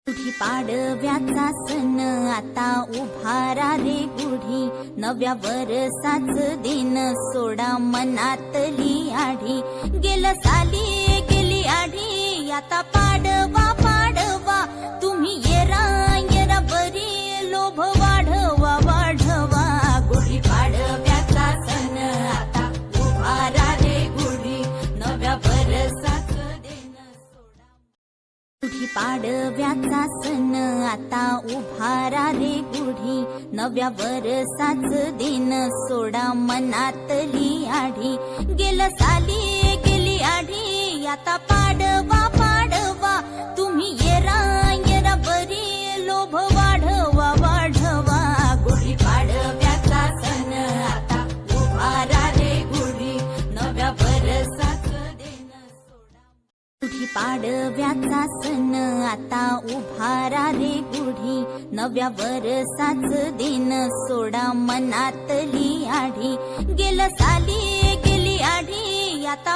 गुढी पाडव्याचा सण आता उभारा रे गुढी, नव्या वर्षाच दिन सोडा मनातली आढी. गेलं साली गेली आढी, आता पाडवा पाडवा तुम्ही येरा येरा बरी, लोभ वाढवा वाढवा. गुढी पाडव्याचा सण आता उभारा रे गुढी, नव्या वर्षाच दिन सोडा. गुढी पाडव्याचा सण आता उभारा रे गुढी, नव्या वर्षाच दिन सोडा मनातली आढी. गेलं साली गेली आढी, आता पाडवा पाडवा तुम्ही येरा येरा बरी, लोभ वाढवा वाढवा. गुढी पाडव्याचा सण आता उभारा रे गुढी, नव्या वर्षाच दिन सोडा. गुढी पाडव्याचा सण आता उभारा रे गुढी, नव्या वर्षाच दिन सोडा मनातली आढी. गेलं साली गेली आढी, आता